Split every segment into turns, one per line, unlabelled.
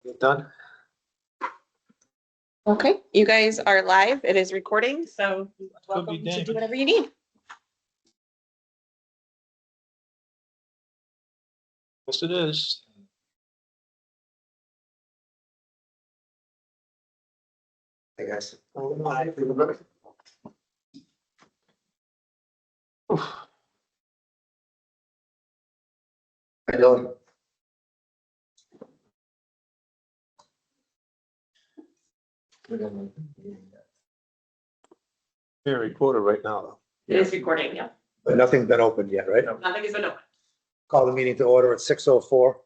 Get done.
Okay, you guys are live. It is recording, so welcome to
damaged.
do whatever you need.
Yes, it is.
Hey guys. How you doing?
Being recorded right now, though.
It is recording, yeah.
But nothing's been opened yet, right?
Nothing has been open.
Call the meeting to order at 6:04.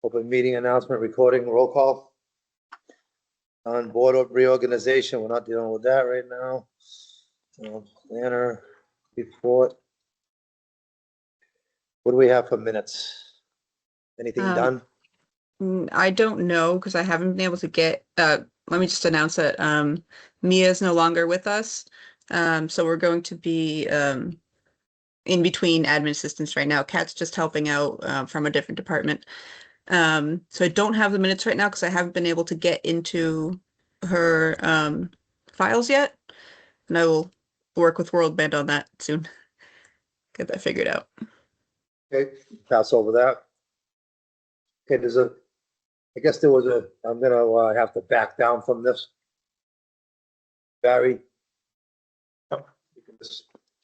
Open meeting announcement, recording, roll call. On board of reorganization, we're not dealing with that right now. Planner report. What do we have for minutes? Anything done?
I don't know because I haven't been able to get, let me just announce that Mia is no longer with us. So we're going to be in between admin assistants right now. Kat's just helping out from a different department. So I don't have the minutes right now because I haven't been able to get into her files yet. And I will work with WorldBand on that soon. Get that figured out.
Okay, pass over that. Okay, I guess there was I'm gonna have to back down from this. Barry?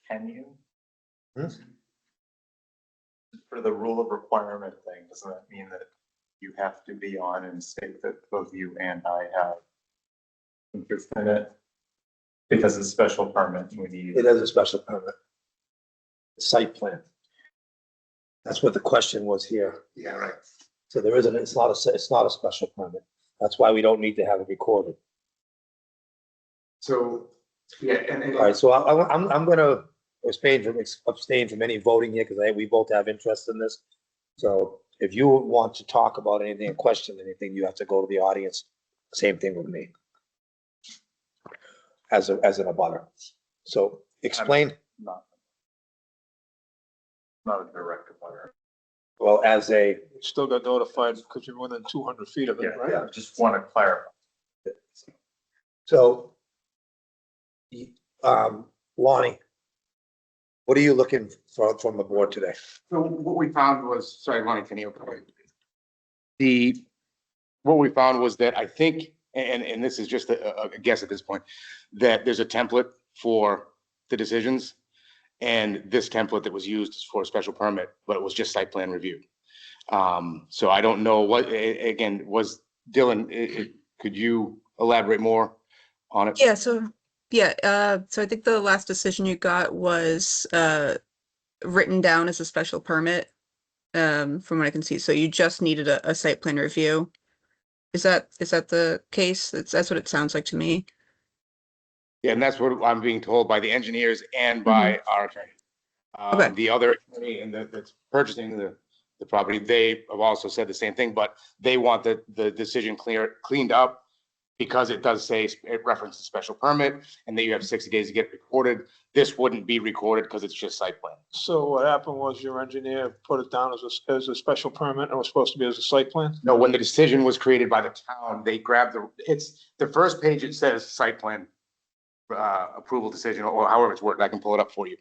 Can you?
Hmm?
For the rule of requirement thing, doesn't that mean that you have to be on and state that both you and I have interest in it? Because it's special permit, we need.
It is a special permit. Site plan. That's what the question was here. Yeah, right. So there isn't, it's not a special permit. That's why we don't need to have it recorded.
So, yeah, and.
All right, so I'm gonna abstain from any voting here because we both have interest in this. So if you want to talk about anything and question anything, you have to go to the audience. Same thing with me. As an abutter. So explain,
Not a direct abutter.
well, as a,
Still got notified because you're within 200 feet of it, right?
Yeah, just want to clarify.
so, Lonnie, what are you looking for from the board today?
So what we found was, sorry, Lonnie, can you? What we found was that I think, and this is just a guess at this point, that there's a template for the decisions. And this template that was used is for a special permit, but it was just site plan review. So I don't know what, again, was Dylan, could you elaborate more on it?
Yeah, so I think the last decision you got was written down as a special permit, from what I can see. So you just needed a site plan review. Is that the case? That's what it sounds like to me.
Yeah, and that's what I'm being told by the engineers and by our attorney.
Okay.
The other attorney and that's purchasing the property, they have also said the same thing, but they want the decision cleaned up because it does say, it references special permit and that you have 60 days to get recorded. This wouldn't be recorded because it's just site plan.
So what happened was your engineer put it down as a special permit and it was supposed to be as a site plan?
No, when the decision was created by the town, they grabbed it's the first page, it says site plan approval decision, or however it's worded. I can pull it up for you.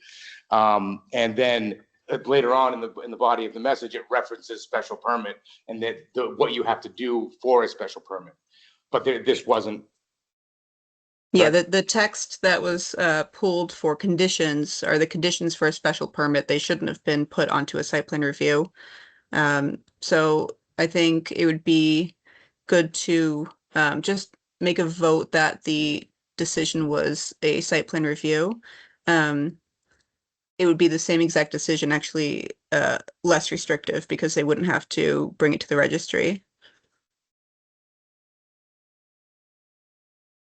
And then later on in the body of the message, it references special permit and that what you have to do for a special permit. But this wasn't.
Yeah, the text that was pulled for conditions are the conditions for a special permit. They shouldn't have been put onto a site plan review. So I think it would be good to just make a vote that the decision was a site plan review. It would be the same exact decision, actually less restrictive because they wouldn't have to bring it to the registry.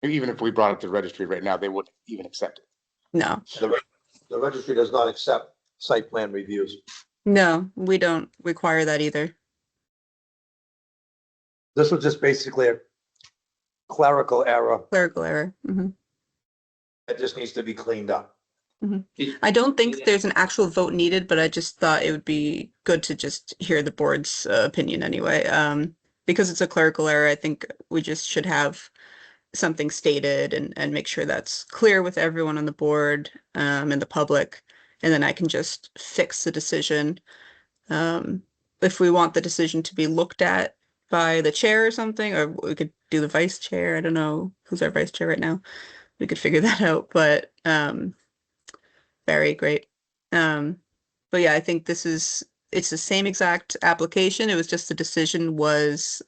Even if we brought it to the registry right now, they wouldn't even accept it.
No,
The registry does not accept site plan reviews.
no, we don't require that either.
This was just basically a clerical error
Clerical error.
that just needs to be cleaned up.
I don't think there's an actual vote needed, but I just thought it would be good to just hear the board's opinion anyway. Because it's a clerical error, I think we just should have something stated and make sure that's clear with everyone on the board and the public. And then I can just fix the decision. If we want the decision to be looked at by the chair or something, or we could do the vice chair. I don't know who's our vice chair right now. We could figure that out, but very great. But yeah, I think it's the same exact application. It was just the decision was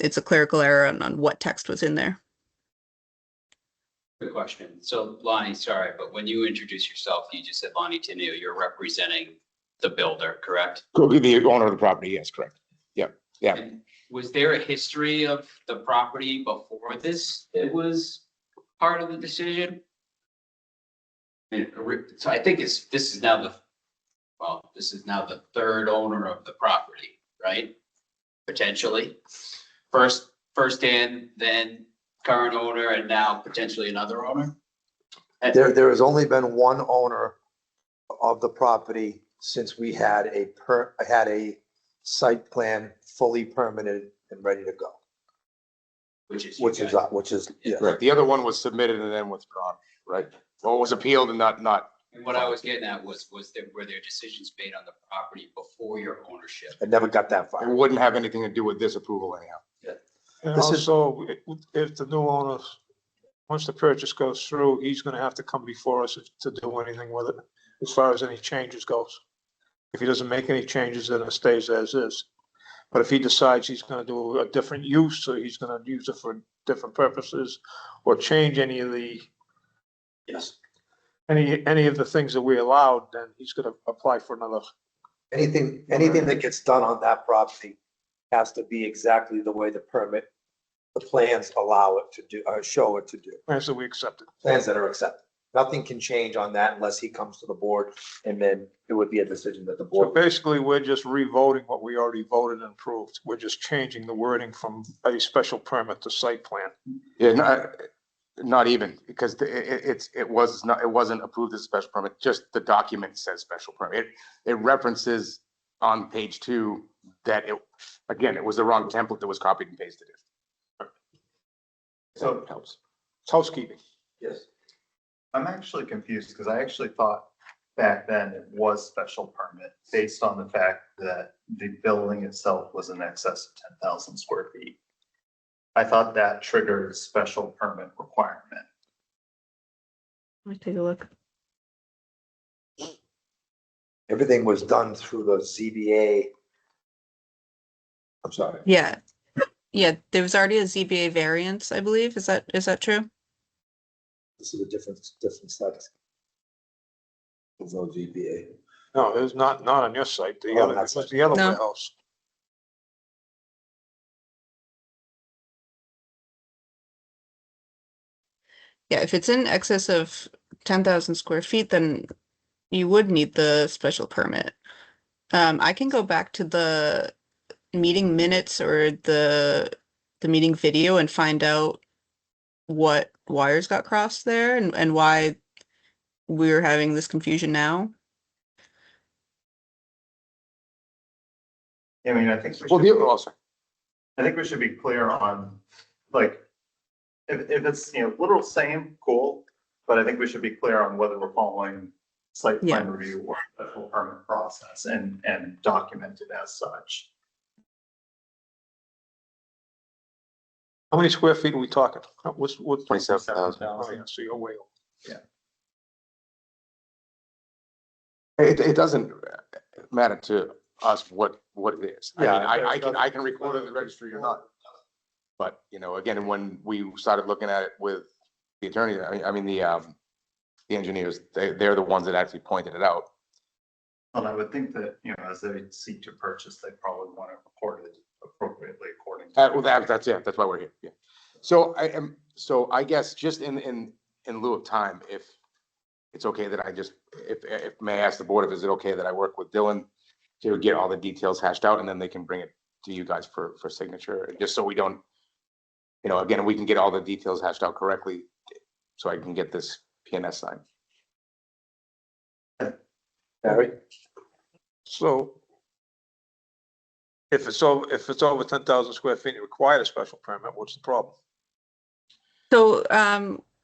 it's a clerical error on what text was in there.
Good question. So Lonnie, sorry, but when you introduce yourself, you just said Lonnie Tenu, you're representing the builder, correct?
The owner of the property, yes, correct. Yeah.
And was there a history of the property before this that was part of the decision? So I think this is now the third owner of the property, right? Potentially. First in, then current owner, and now potentially another owner?
There has only been one owner of the property since we had a site plan fully permitted and ready to go,
Which is.
yeah.
Correct. The other one was submitted and then withdrawn, right? Well, it was appealed and not.
And what I was getting at were there decisions made on the property before your ownership?
I never got that
It
far.
wouldn't have anything to do with this approval anyhow.
And
This is-
also, if the new owner, once the purchase goes through, he's gonna have to come before us to do anything with it, as far as any changes goes. If he doesn't make any changes, then it stays as is. But if he decides he's gonna do a different use, or he's gonna use it for different purposes, or change any of the,
Yes.
any of the things that we allowed, then he's gonna apply for another.
Anything that gets done on that property has to be exactly the way the plans allow it to do, or show it to do.
And so we accept it.
Plans that are accepted. Nothing can change on that unless he comes to the board, and then it would be a decision that the
So
board.
basically, we're just revoting what we already voted and approved. We're just changing the wording from a special permit to site plan.
Yeah, not even, because it wasn't approved as a special permit, just the document says special permit. It references on page 2 that it was the wrong template that was copied and pasted in. So it helps.
It's housekeeping.
Yes.
I'm actually confused because I actually thought back then it was special permit based on the fact that the building itself was in excess of 10,000 square feet. I thought that triggered a special permit requirement.
Let me take a look.
Everything was done through the ZBA. I'm sorry.
Yeah. Yeah, there was already a ZBA variance, I believe. Is that true?
This is a different site. There's no ZBA.
No, there's not on your site. The
Oh,
other,
that's
it's the other
No.
warehouse.
Yeah, if it's in excess of 10,000 square feet, then you would need the special permit. I can go back to the meeting minutes or the meeting video and find out what wires got crossed there and why we're having this confusion now.
I mean, I think we should be clear on, like, if it's, literal same, cool, but I think we should be clear on whether we're following site plan review or special permit process and document it as such.
How many square feet are we talking? What's
27,000.
Oh, yeah, so you're way over.
It doesn't matter to us what it is. I
Yeah,
mean, I can record it in the registry or not. But, again, when we started looking at it with the attorney, the engineers, they're the ones that actually pointed it out.
Well, I would think that, as they seek to purchase, they probably want to record it appropriately according to.
That's why we're here, yeah. So I guess just in lieu of time, if it's okay that if may I ask the board, is it okay that I work with Dylan to get all the details hashed out and then they can bring it to you guys for signature, just so we don't, again, we can get all the details hashed out correctly so I can get this PNS signed.
Barry?
So if it's over 10,000 square feet, it required a special permit, what's the problem?
So,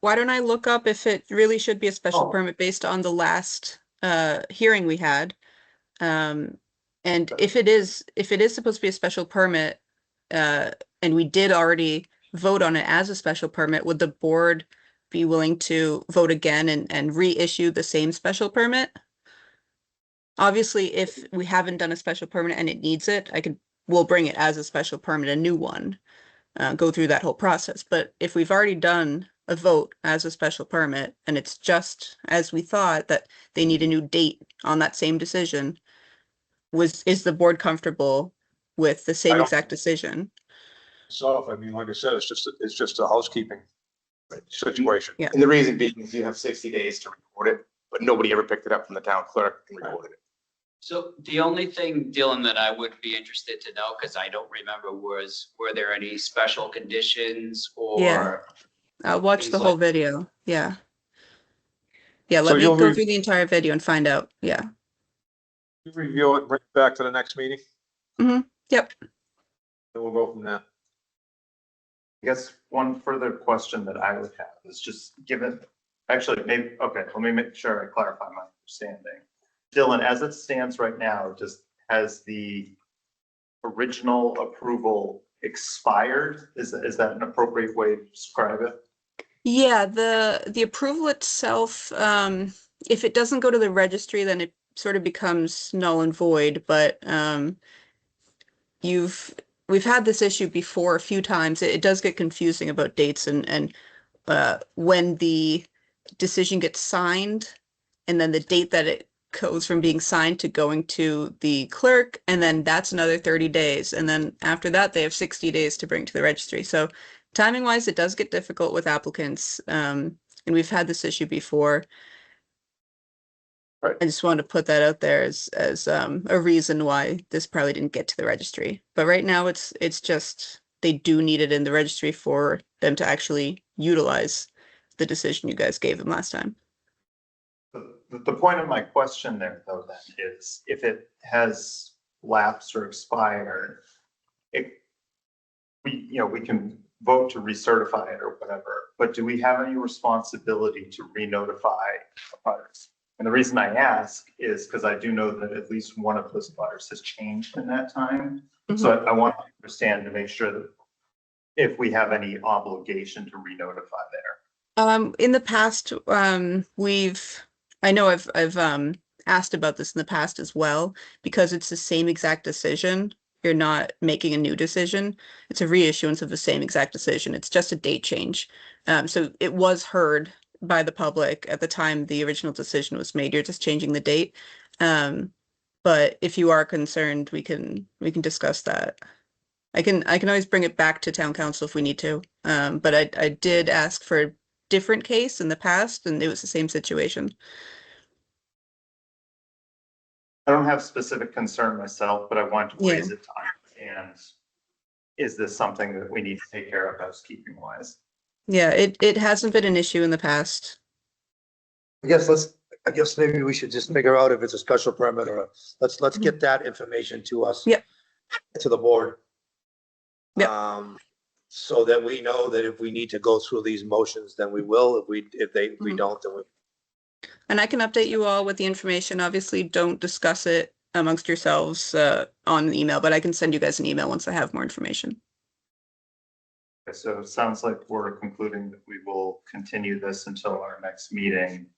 why don't I look up if it really should be a special
Oh.
permit based on the last, hearing we had? And if it is supposed to be a special permit, and we did already vote on it as a special permit, would the board be willing to vote again and reissue the same special permit? Obviously, if we haven't done a special permit and it needs it, we'll bring it as a special permit, a new one, go through that whole process. But if we've already done a vote as a special permit and it's just as we thought that they need a new date on that same decision, is the board comfortable with the
I
same
don't-
exact decision?
So, I mean, like I said, it's just a housekeeping situation.
Yeah.
And the reason being is you have 60 days to record it, but nobody ever picked it up from the town clerk and recorded it.
So the only thing, Dylan, that I would be interested to know, because I don't remember, were there any special conditions
Yeah.
or?
I'll watch the
Things
whole
like-
video. Yeah. Yeah,
So
let me
you'll
go through the entire video and find out. Yeah.
You review it, bring it back to the next meeting,
Yep.
and we'll go from there.
I guess one further question that I would have is just given, actually, maybe, okay, let me make sure I clarify my understanding. Dylan, as it stands right now, has the original approval expired? Is that an appropriate way to describe it?
Yeah, the approval itself, if it doesn't go to the registry, then it sort of becomes null and void, but we've had this issue before a few times. It does get confusing about dates and when the decision gets signed and then the date that it goes from being signed to going to the clerk, and then that's another 30 days. And then after that, they have 60 days to bring to the registry. So timing wise, it does get difficult with applicants. And we've had this issue before.
Right.
I just wanted to put that out there as a reason why this probably didn't get to the registry. But right now it's just they do need it in the registry for them to actually utilize the decision you guys gave them last time.
The point of my question there, though, then is if it has lapsed or expired, we can vote to recertify it or whatever, but do we have any responsibility to re-notify abutters? And the reason I ask is because I do know that at least one of those abutters has changed in that time. So I want to understand to make sure that if we have any obligation to re-notify there.
In the past, I know I've asked about this in the past as well, because it's the same exact decision. You're not making a new decision. It's a reissuance of the same exact decision. It's just a date change. So it was heard by the public at the time the original decision was made. You're just changing the date. But if you are concerned, we can discuss that. I can always bring it back to town council if we need to. But I did ask for a different case in the past, and it was the same situation.
I don't have specific concern myself, but I want to raise it to understand, is this something that we need to take care of housekeeping wise?
Yeah, it hasn't been an issue in the past.
I guess maybe we should just figure out if it's a special permit or let's get that information to us.
Yep.
To the board.
Yep.
So that we know that if we need to go through these motions, then we will. If we don't, then we.
And I can update you all with the information. Obviously, don't discuss it amongst yourselves on the email, but I can send you guys an email once I have more information.
Okay, so it sounds like we're concluding that we will continue this until our next meeting.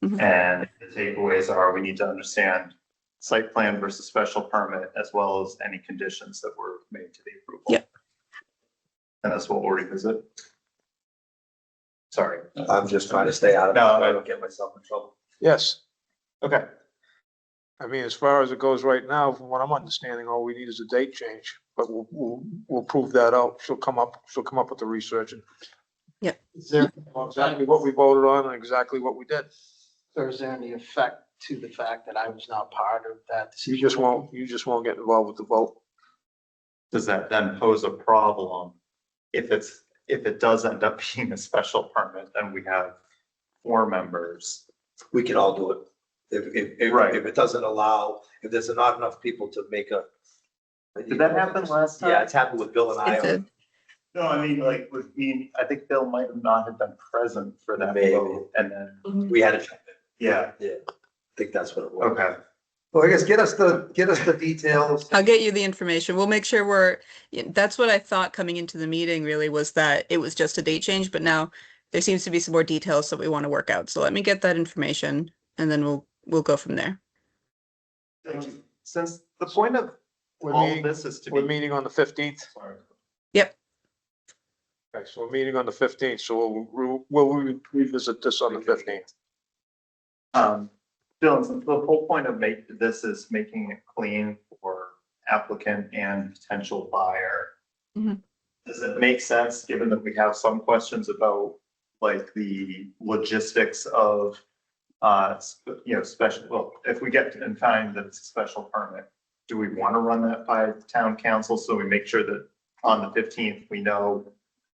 Mhm.
And the takeaways are we need to understand site plan versus special permit, as well as any conditions that were made to the approval.
Yep.
And that's what we'll revisit. Sorry.
I'm just trying to stay out of it.
No,
So I don't get myself in trouble.
Yes,
Okay.
I mean, as far as it goes right now, from what I'm understanding, all we need is a date change, but we'll prove that out. She'll come up with the research and
Is there,
exactly what we voted on and exactly what we did.
or is there any effect to the fact that I was not part of that
You
decision?
just won't get involved with the vote.
Does that then pose a problem? If it does end up being a special permit, then we have 4 members.
We can all do it.
Right.
If it doesn't allow, if there's not enough people to make a.
Did that happen last time?
Yeah, it's happened with Bill and I.
It did.
No, I mean, like, with me, I think Bill might have not have been present for that
Maybe.
vote, and then,
We had to jump
yeah,
in. Yeah, I think that's what it was.
okay.
Well, I guess get us the details.
I'll get you the information. We'll make sure that's what I thought coming into the meeting really was that it was just a date change, but now there seems to be some more details that we want to work out. So let me get that information and then we'll go from there.
Since the point of
We're
all of
meeting,
this is to
we're
be.
meeting on the 15th.
Sorry.
Yep.
Okay, so we're meeting on the 15th, so we'll revisit this on the 15th.
Bill, the whole point of this is making it clean for applicant and potential buyer.
Mhm.
Does it make sense, given that we have some questions about like the logistics of, special, well, if we get and find that it's a special permit, do we want to run that by town council? So we make sure that on the 15th, we know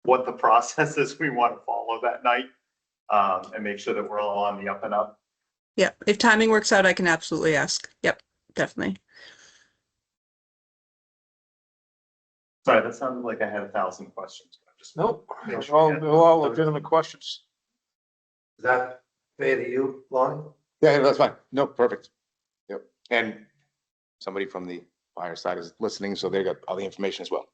what the process is we want to follow that night, and make sure that we're all on the up and up.
Yeah. If timing works out, I can absolutely ask. Yep, definitely.
Sorry, that sounded like I had 1,000 questions. But I'm just
Nope,
Make
they're
sure
all,
we get-
they're all legitimate questions.
Is that fair to you, Lonnie?
Yeah, that's fine. No, perfect. Yep. And somebody from the buyer side is listening, so they got all the information as well.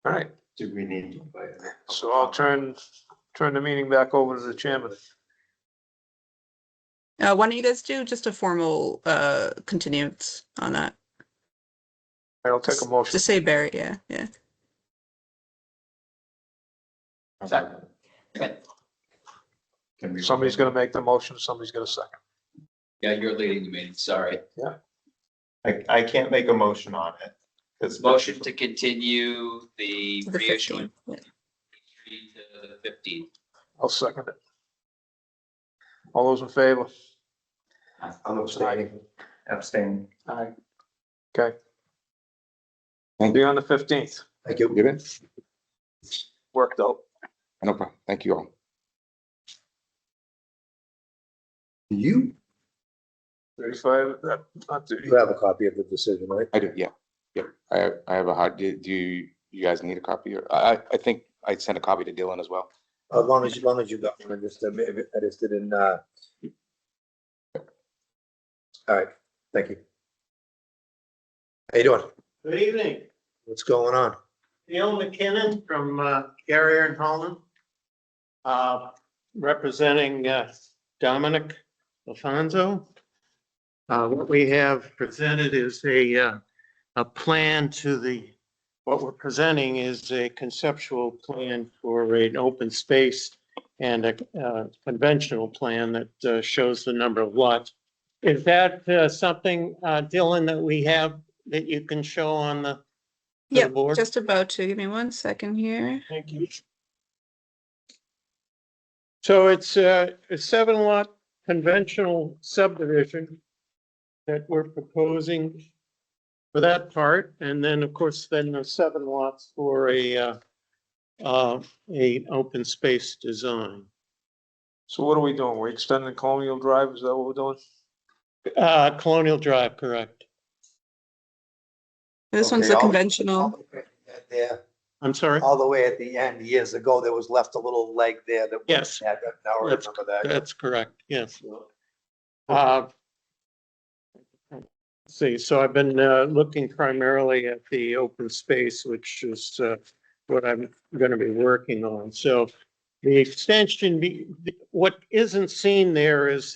All right,
Do we need to invite?
so I'll turn the meeting back over to the chairman.
Why don't you guys do just a formal continuance on that?
I'll take a motion.
Just say Barry, yeah.
Second.
Can we?
Somebody's gonna make the motion, somebody's gonna second.
Yeah, you're leading the meeting, sorry.
I can't make a motion on it. Because
Motion to continue the
To the
reissuing
15th. Yeah.
to the 15th.
I'll second it. All those in favor?
I'm abstaining.
abstain.
Aye. Okay.
Thank
Be on the 15th.
Thank you.
Give it?
Worked out.
No problem. Thank you all.
You
35, not 30.
have a copy of the decision, right?
I do, yeah. Yep. I have a hard, do you guys need a copy or I think I sent a copy to Dylan as well.
As long as you got one, I just didn't, all right, thank you. How you doing?
Good evening,
What's going on?
Neil McKinnon from Garrier and Holland. Representing Dominic Alfonso. What we have presented is a plan what we're presenting is a conceptual plan for an open space and a conventional plan that shows the number of lots. Is that something, Dylan, that we have that you can show on the
Yep,
board?
just about to. Give me 1 second here.
Thank you. So it's a 7-lot conventional subdivision that we're proposing for that part. And then, of course, then the 7 lots for a open space design.
So what are we doing? We're extending Colonial Drive, is that what we're doing?
Colonial Drive, correct.
This one's
Okay,
the
all-
conventional.
Yeah,
I'm sorry.
all the way at the end, years ago, there was left a little leg there that.
Yes.
Now I
That's-
remember that.
That's correct, yes. Let's see, so I've been looking primarily at the open space, which is what I'm going to be working on. So the extension, what isn't seen there is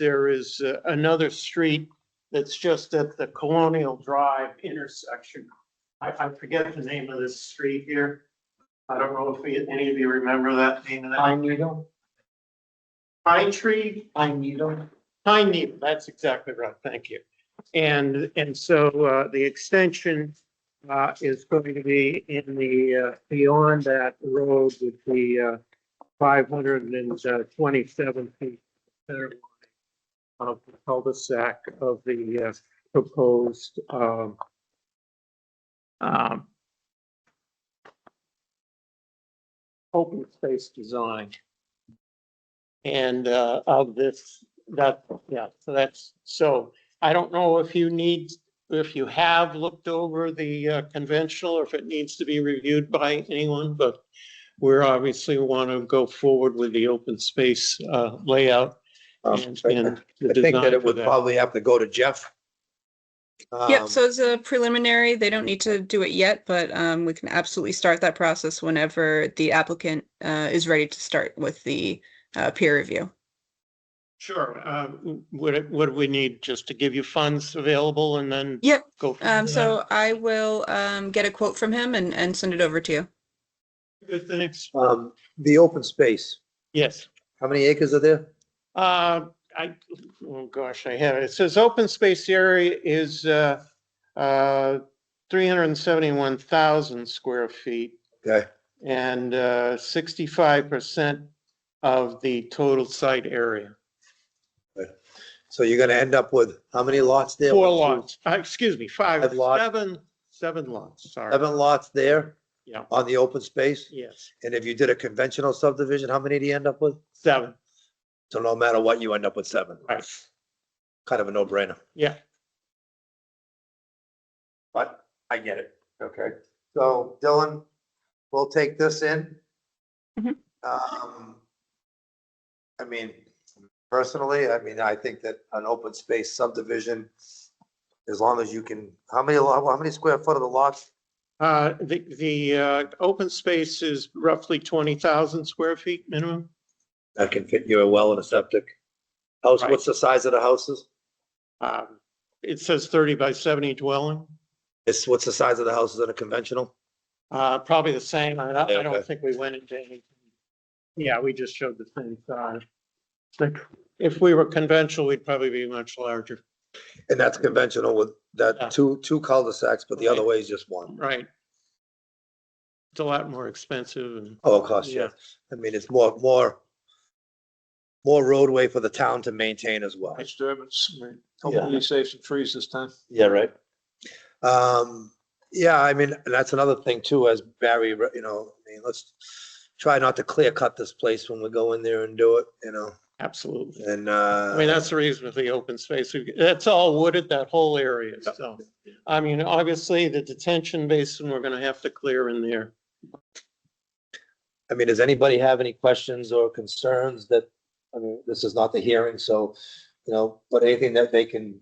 another street that's just at the Colonial Drive intersection. I forget the name of this street here. I don't know if any of you remember that name of that.
Pine Needle,
Pine Tree?
Pine Needle.
Pine Needle, that's exactly right, thank you. And so the extension is going to be in the, beyond that road with the 527 feet center line of the cul-de-sac of the proposed open space design. And of this so I don't know if you have looked over the conventional or if it needs to be reviewed by anyone, but we're obviously want to go forward with the open space layout. And
I
the
think that
design
it
for
would probably have to go to Jeff.
Yep, so as a preliminary, they don't need to do it yet, but we can absolutely start that process whenever the applicant is ready to start with the peer review.
Sure. What do we need just to give you funds available and then
Yep,
go? from
so I will get a quote from him and send it over to you.
there? Good, thanks.
The open space,
Yes.
how many acres are there?
Oh gosh, I have it. It says open space area is 371,000 square feet
Okay,
and 65% of the total site area.
so you're gonna end up with how many lots there?
4
1, 2,
lots, excuse me, 5,
Five lots.
7 lots, sorry.
7 lots there
Yeah,
on the open space?
yes,
And if you did a conventional subdivision, how many do you end up with?
7,
So no matter what, you end up with 7.
right,
Kind of a no-brainer.
yeah.
But I get it. Okay. So Dylan, we'll take this in.
Mhm.
I mean, personally, I think that an open space subdivision, as long as you can, how many square foot of the lots?
The open space is roughly 20,000 square feet minimum.
That can fit your well and a septic. House,
Right.
what's the size of the houses?
It says 30 by 70 dwelling.
What's the size of the houses in a conventional?
Probably the same. I
Okay.
don't think we went into anything. Yeah, we just showed the same size. Like, if we were conventional, we'd probably be much larger.
And that's conventional with
Yeah.
that two cul-de-sacs, but the other
Right.
way is just one.
Right. It's a lot more expensive and,
Oh, of course, yeah. I mean, it's more roadway for the town to maintain as well.
Disturbance.
right.
Hopefully you save some trees this time.
Yeah, right. Yeah, I mean, and that's another thing too, as Barry, let's try not to clear cut this place when we go in there and do it,
Absolutely.
and,
I mean, that's the reason with the open space. That's all wooded, that whole area. So, I mean, obviously the detention basin, we're gonna have to clear in there.
I mean, does anybody have any questions or concerns this is not the hearing, so, but anything that they can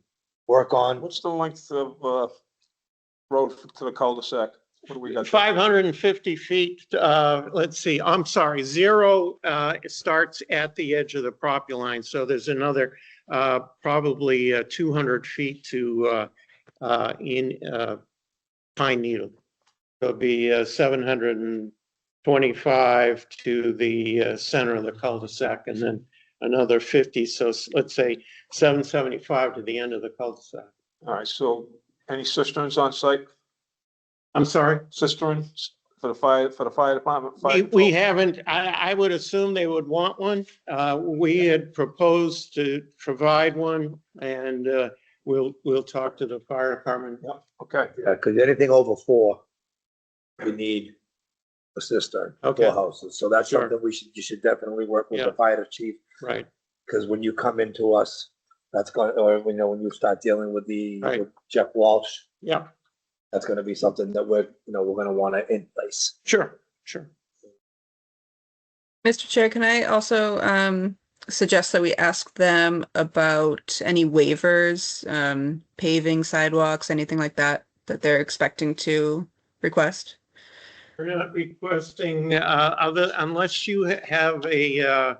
work on?
What's the length of road to the cul-de-sac? What do we got?
550 feet, let's see, I'm sorry, 0 starts at the edge of the property line. So there's another probably 200 feet to in Pine Needle. There'll be 725 to the center of the cul-de-sac and then another 50. So let's say 775 to the end of the cul-de-sac.
All right, so any cisterns on site?
I'm sorry?
Cisterns for the fire department?
We haven't, I would assume they would want one. We had proposed to provide one and we'll talk to the fire department.
Okay,
Yeah, because anything over 4, we need a cistern,
Okay.
4 houses, so that's
Sure.
something you should definitely work with the
Yeah.
fire chief,
Right,
because when you come into us, that's going, or when you start dealing with
Right.
with Jeff Walsh,
yeah,
that's gonna be something that we're gonna want to in place.
sure.
Mr. Chair, can I also suggest that we ask them about any waivers, paving, sidewalks, anything like that, that they're expecting to request?
We're not requesting, unless you have a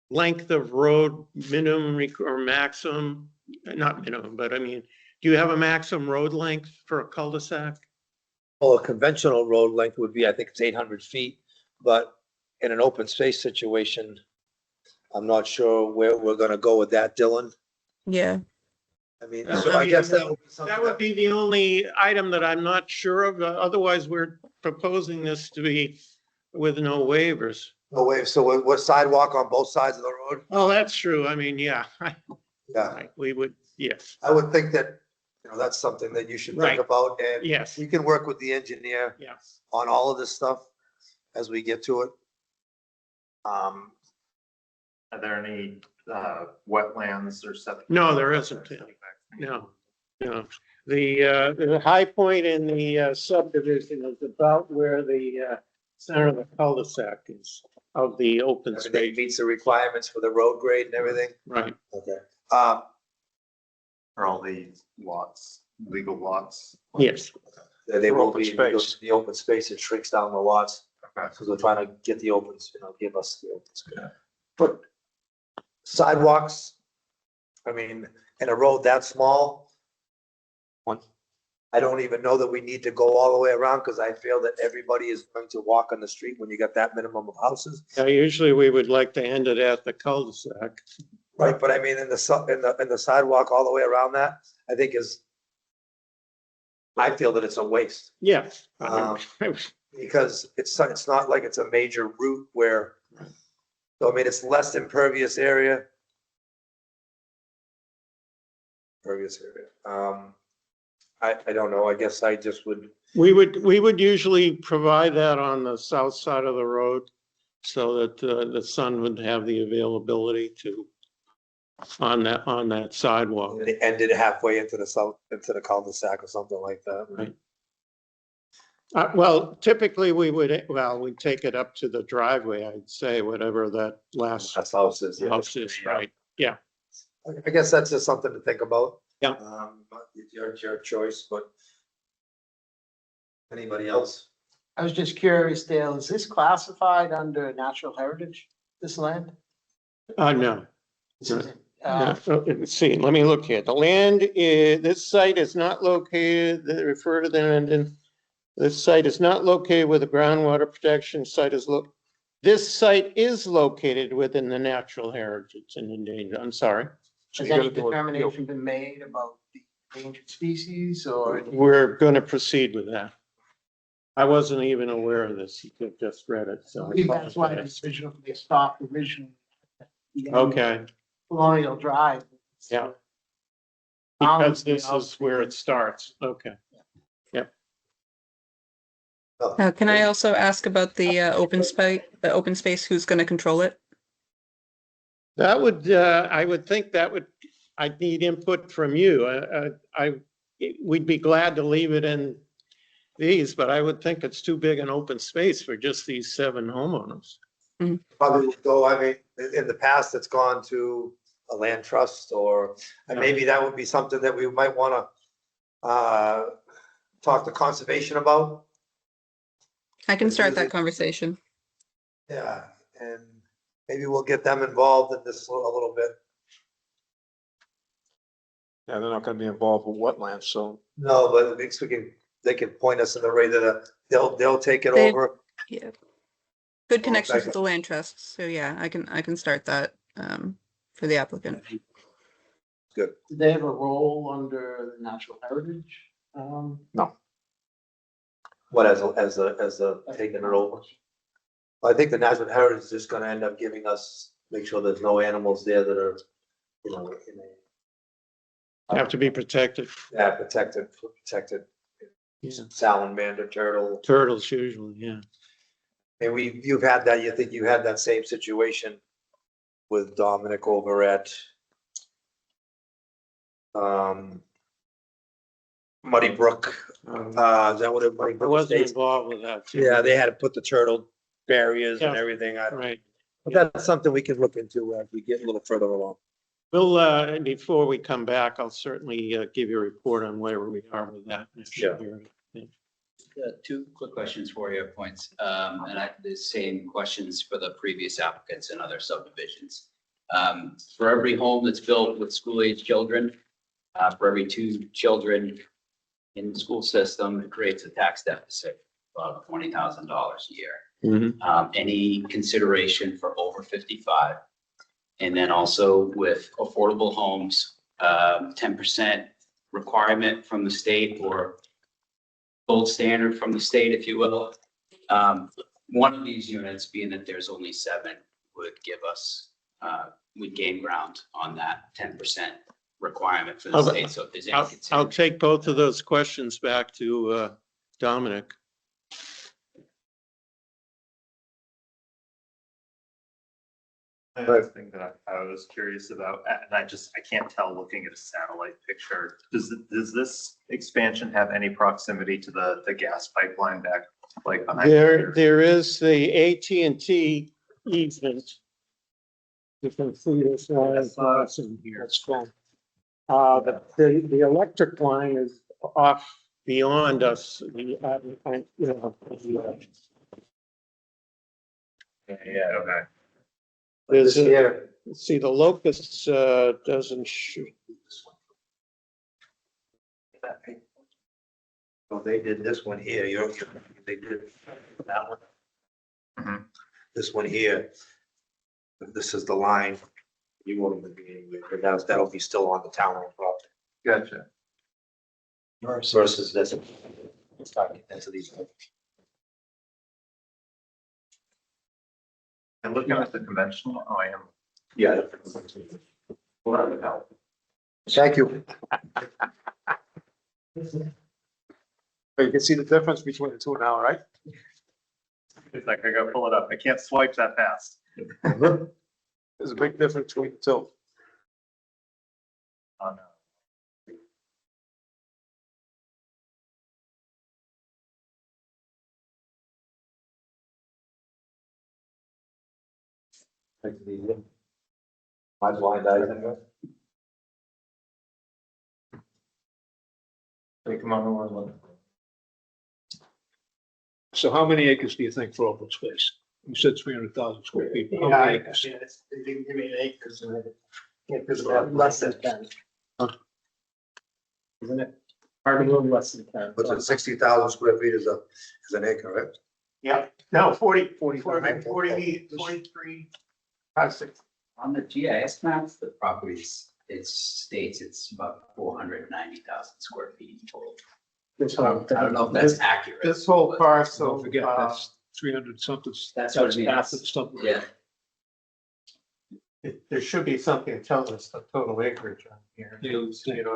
length of road minimum or maximum, not minimum, but I mean, do you have a maximum road length for a cul-de-sac?
Well, a conventional road length would be, I think it's 800 feet, but in an open space situation, I'm not sure where we're gonna go with that, Dylan.
Yeah,
I mean,
I
so I
mean,
guess that would be something
That would be the only item that I'm not sure of. Otherwise, we're proposing this to be with no waivers.
No way, so what sidewalk on both sides of the road?
Oh, that's true. I mean, yeah,
Yeah,
we would, yes,
I would think that, that's something that you should
Right.
think about, and
yes,
we can work with the engineer
yes.
on all of this stuff as we get to it.
Are there any wetlands or septic.
No, there isn't any. No, no. The high point in the subdivision is about where the center of the cul-de-sac is of the open
Everything
space.
meets the requirements for the road grade and everything?
Right.
Okay.
Or all the lots, legal lots.
Yes.
They will
Open
be, because
space.
the open space, it shrinks down the lots,
Okay.
because we're trying to get the open, give us the open space. But sidewalks, I mean, in a road that small, I don't even know that we need to go all the way around, because I feel that everybody is going to walk on the street when you got that minimum of houses.
Usually we would like to end it at the cul-de-sac.
Right, but I mean, in the sidewalk all the way around that, I think I feel that it's a waste.
Yeah.
Because it's not like it's a major route where, so I mean, it's less impervious area. Impervious area. I don't know, I guess I just would,
We would usually provide that on the south side of the road so that the sun would have the availability to on that sidewalk.
they ended halfway into the cul-de-sac or something like that.
Right. Well, typically we'd take it up to the driveway, I'd say, whatever that last
That's houses, yeah.
house is, right? Yeah.
I guess that's just something to think about.
Yeah.
But it's your choice, but anybody else?
I was just curious, Dale, is this classified under natural heritage, this land?
No.
This isn't,
Let's see, let me look here. The land is, this site is not located, they refer to the land. This site is not located with a groundwater protection site this site is located within the natural heritage and endangered, I'm sorry.
Has any determination been made about the endangered species or?
We're going to proceed with that. I wasn't even aware of this. You just read it, so.
I believe that's why the original, they stopped originally.
Okay,
Colonial Drive.
yeah. Because this is where it starts. Okay.
Can I also ask about the open space, who's going to control it?
That would, I would think I'd need input from you. We'd be glad to leave it in these, but I would think it's too big an open space for just these 7 homeowners.
Probably would go, I mean, in the past, it's gone to a land trust and maybe that would be something that we might want to talk to conservation about.
I can start that conversation.
Yeah, and maybe we'll get them involved in this a little bit.
Yeah, they're not gonna be involved with wetlands, so
No, but at least they can point us in the way that they'll take it
They-
over.
Yeah. Good connections with the land trusts. So yeah, I can start that for the applicant.
Good.
Do they have a role under the natural heritage?
What, as a taking it over? I think the natural heritage is just gonna end up giving us, make sure there's no animals there that are,
Have to be protected.
yeah, protected.
Yeah.
Salamander, turtle.
Turtles usually, yeah.
And you've had that, you think you had that same situation with Dominic over at Muddy Brook. Is that what it? Muddy
I
Brook
wasn't
Estates?
involved with that. too.
Yeah, they had to put the turtle barriers and
Yeah.
everything.
Right.
But that's something we can look into as we get a little further along.
We'll, before we come back, I'll certainly give you a report on where we are with that.
Yeah.
Two quick questions for you, points. And the same questions for the previous applicants and other subdivisions. For every home that's built with school-age children, for every 2 children in the school system, it creates a tax deficit of $20,000 a year.
Mhm.
Any consideration for over 55? And then also with affordable homes, 10% requirement from the state or gold standard from the state, if you will. One of these units, being that there's only 7, would give us, would gain ground on that 10% requirement for the state. So if there's any
I'll
consideration.
take both of those questions back to Dominic.
Another thing that I was curious about, and I can't tell looking at a satellite picture, does this expansion have any proximity to the gas pipeline back, like behind?
There is the AT&T easement. You can see this line crossing here. That's fine. The electric line is off beyond us, you know,
Yeah, okay.
there's
This here,
see, the locust, doesn't show.
well, they did this one here, they did that one.
Mhm.
This one here, this is the line you want them to be anyway, but that'll be still on the town owned property.
Gotcha.
Versus this. Let's not get into these.
And looking at the conventional, I am.
Yeah.
Well, that would help.
Thank you.
But you can see the difference between the two now, right?
It's like I gotta pull it up. I can't swipe that fast.
There's a big difference between the two.
Oh, no.
My blind eyes.
Come on, one.
So how many acres do you think for open space? You said 300,000 square feet. How many acres?
They didn't give me an acres in it. Because about less than 10. Isn't it? Probably a little less than 10.
What's it, 60,000 square feet is an acre, right?
Yeah, no, 40,
45.
43, 56.
On the GIS maps, the properties, it states it's about 490,000 square feet total.
This
I
whole,
don't know if that's accurate.
this whole
but
parcel.
Don't forget, that's 300 something.
That's what it means.
Half of something.
Yeah,
There should be something that tells us the total acreage on here.
Yeah, you see it.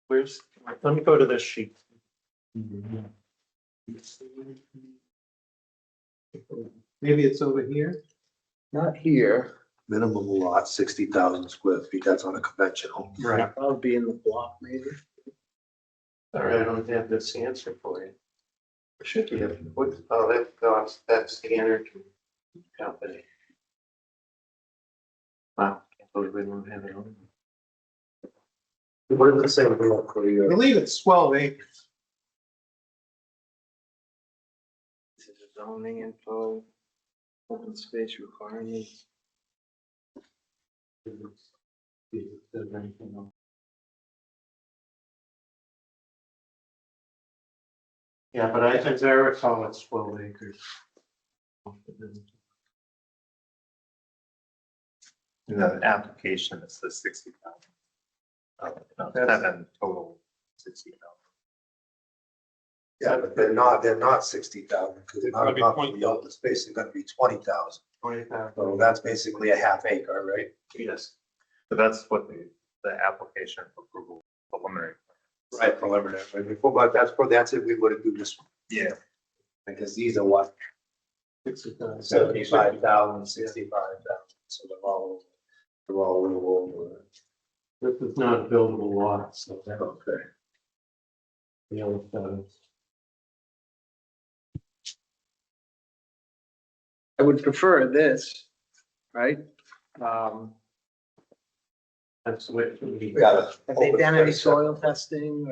Where's, let me go to this sheet. Maybe it's over here.
Not here. Minimum lot, 60,000 square feet, that's on a conventional.
Right. I'll be in the block maybe. All right, I don't have this answer for you. It should be, that's the energy company. Wow, can't believe we don't have it on.
What does it say for
I
your?
believe it's 12 acres. This is zoning info, open space requirements. Yeah, but as I recall, it's 12 acres.
In the application, it's the 60,000. Seven total, 60,000.
Yeah, but they're not 60,000, because they're not
They're gonna be
enough for
20,000.
the open space, they're gonna be 20,000.
20,000.
So that's basically a half acre, right?
Yes.
So that's what the application for approval preliminary.
Right, preliminary, right, before, but that's it, we wouldn't do this one,
Yeah.
because these are what, 75,000, 65,000, so they're all over.
This is not a buildable lot, so that's
Okay.
the other side. I would prefer this, right? That's what we.
Yeah.
Have they done any soil testing?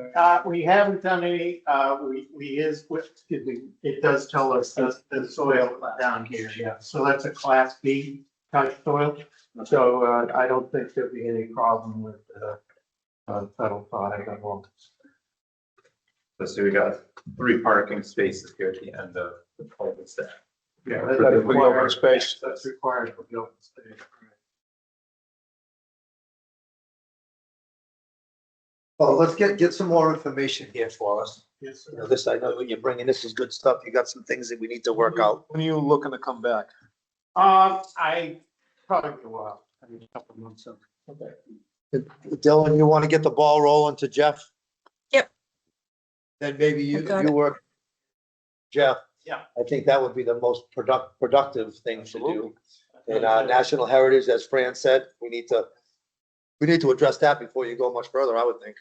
We haven't done any, excuse me, it does tell us that the soil down here, yeah, so that's a class B type soil. So, I don't think there'll be any problem with, federal product at all.
So we got 3 parking spaces here at the end of the cul-de-sac.
Yeah,
For the open space.
That's required for the open space.
Well, let's get some more information here for us.
Yes,
You know, this, I know what you're bringing, this is good stuff, you got some things that we need to work out.
When are you looking to come back?
I probably a while, I mean, a couple of months. Okay.
Dylan, you want to get the ball rolling to Jeff?
Yep.
Then maybe
I got it.
work. Jeff,
Yeah.
I think that would be the most productive thing to do.
Absolutely.
And, national heritage, as Fran said, we need to address that before you go much further, I would think.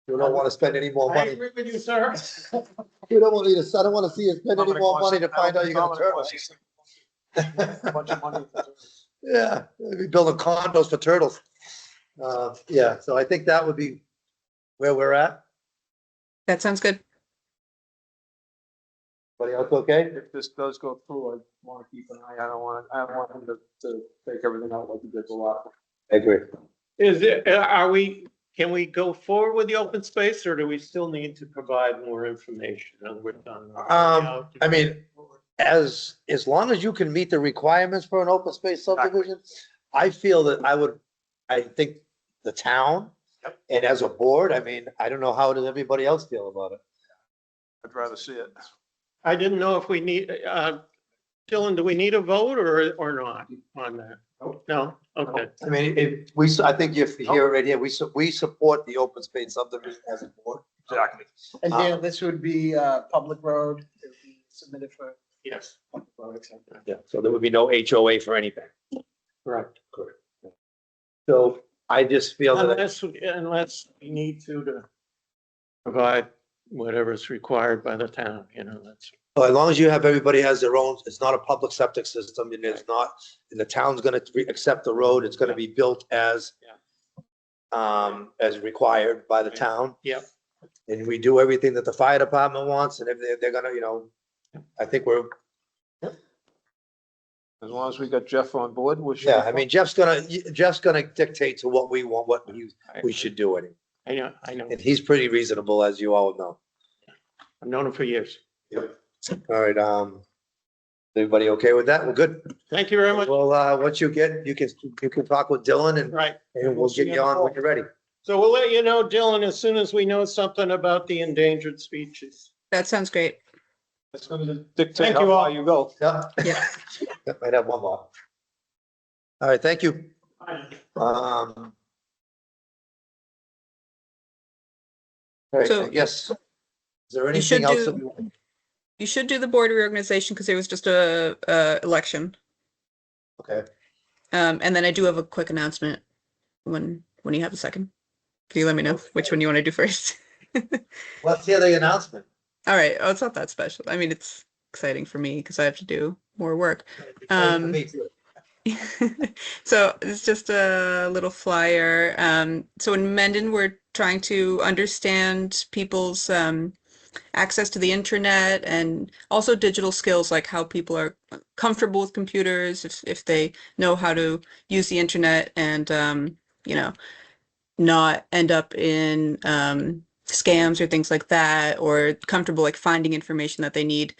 You don't want to spend any more
I
money.
agree with you, sir.
You don't want me to, I don't want to see you spend any
Dominic
more
wants-
money to find out you're gonna turtle.
A bunch of money.
Yeah, maybe building condos for turtles. Yeah, so I think that would be where we're at.
That sounds good.
Everybody else okay?
If this does go through, I want to keep an eye. I don't want him to take everything out like he did a lot.
I agree.
Is it, can we go forward with the open space, or do we still need to provide more information? In other words,
I mean, as long as you can meet the requirements for an open space subdivision, I feel that I think the town and as a board, I mean, I don't know, how does everybody else feel about it?
I'd rather see it.
I didn't know if we need, Dylan, do we need a vote or not on that? No? Okay.
I mean, I think if you hear it right here, we support the open space subdivision as a board.
Exactly.
And Dan, this would be a public road, it would be submitted for.
Yes.
Yeah, so there would be no HOA for anything.
Correct.
So I just feel that,
Unless we need to provide whatever's required by the town, that's.
as long as you have, everybody has their own, it's not a public septic system, and it's not, and the town's gonna accept the road, it's gonna be built as required by the town.
Yep.
And we do everything that the fire department wants, and if they're gonna, I think we're,
As long as we got Jeff on board, we should.
yeah, I mean, Jeff's gonna dictate to what we want, what we should do it.
I know.
And he's pretty reasonable, as you all know.
I've known him for years.
All right, everybody okay with that? We're good.
Thank you very much.
Well, once you can talk with Dylan
Right.
and we'll get you on when you're ready.
So we'll let you know, Dylan, as soon as we know something about the endangered species.
That sounds great.
It's gonna dictate
Thank
how
you all.
far you go.
Yeah.
Yeah.
Might have one more. All right, thank you. All right,
So-
I guess, is there
You should
anything else
do-
that we want?
You should do the board reorganization because there was just a election.
Okay,
And then I do have a quick announcement when you have a second. Can you let me know which one you want to do first?
let's hear the announcement.
All right. Oh, it's not that special. I mean, it's exciting for me because I have to do more work.
Me too.
So it's just a little flyer. So in Mendon, we're trying to understand people's access to the internet and also digital skills, like how people are comfortable with computers, if they know how to use the internet and, not end up in scams or things like that, or comfortable like finding information that they need.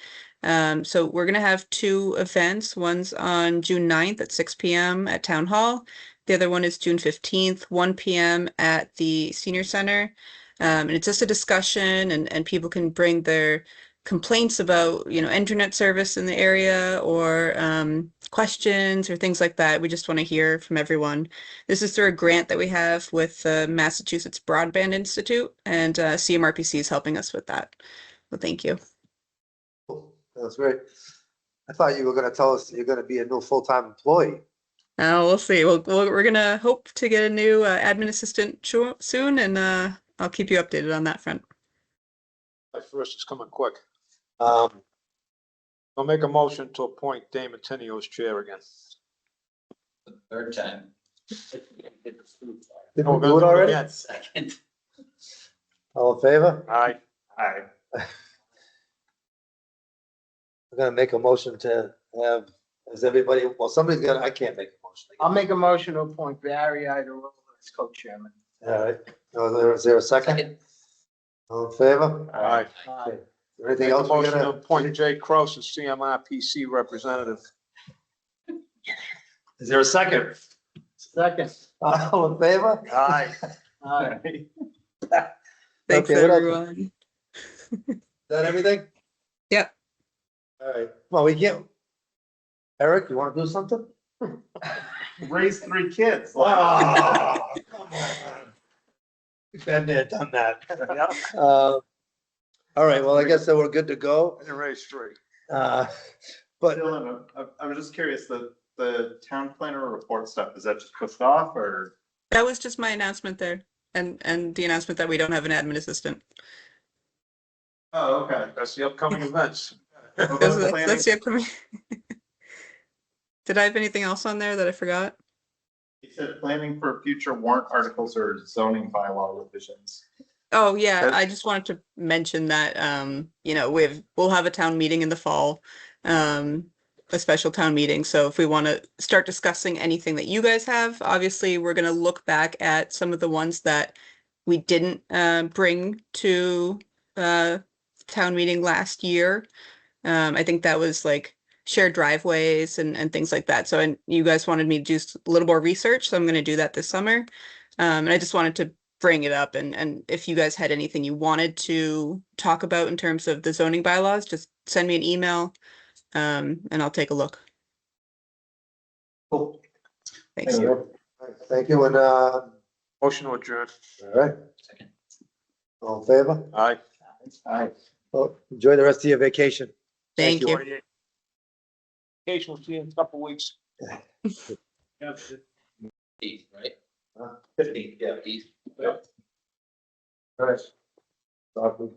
So we're going to have 2 events. One's on June 9th at 6 p.m. at Town Hall. The other one is June 15th, 1 p.m. at the Senior Center. And it's just a discussion and people can bring their complaints about, internet service in the area or questions or things like that. We just want to hear from everyone. This is through a grant that we have with the Massachusetts Broadband Institute, and CMRPC is helping us with that. Well, thank you.
That's great. I thought you were gonna tell us you're gonna be a new full-time employee.
We'll see. We're going to hope to get a new admin assistant soon, and I'll keep you updated on that front.
My first is coming quick.
Um,
I'll make a motion to appoint Damon Tenio as chair again.
Third time.
did
No,
we
we're
do it
gonna
already?
again.
Second.
All in favor?
Aye.
I'm gonna make a motion to have, is everybody, well, somebody's gonna, I can't make a motion.
I'll make a motion to appoint Barry Idarola as co-chairman.
All right, is there a second? All in favor?
Aye.
Okay. Anything
Make a
else we're
motion to
gonna,
appoint Jay Kraus as CMRPC representative.
is there a second?
Second.
All in favor?
Aye.
Aye.
Thanks,
Okay, what else?
everyone.
Is that everything?
Yep.
All right, well, we can't. Eric, you wanna do something?
Raise 3 kids.
Oh, come on. Been there, done that. All All right, well, I guess that we're good to go.
And raise three.
But
Dylan, I was just curious, the town planner report stuff, is that just pushed off or?
That was just my announcement there, and the announcement that we don't have an admin assistant.
Oh, okay.
That's the upcoming events.
That's the upcoming. Did I have anything else on there that I forgot?
You said planning for future warrant articles or zoning bylaw revisions.
Oh, yeah,
That-
I just wanted to mention that, you know, we'll have a town meeting in the fall, a special town meeting. So if we want to start discussing anything that you guys have, obviously, we're going to look back at some of the ones that we didn't bring to town meeting last year. I think that was like shared driveways and things like that. So, and you guys wanted me to do a little more research, so I'm going to do that this summer. And I just wanted to bring it up, and if you guys had anything you wanted to talk about in terms of the zoning bylaws, just send me an email, and I'll take a look.
Cool.
Thanks.
Thank you, and, all
Motion to adjourn.
right. All in favor?
Aye.
All right. Well, enjoy the rest of your vacation.
Thank you.
Vacation, we'll see you in a couple weeks.
Eighth, right?
15, yeah.
Eighth.
All right. Talk with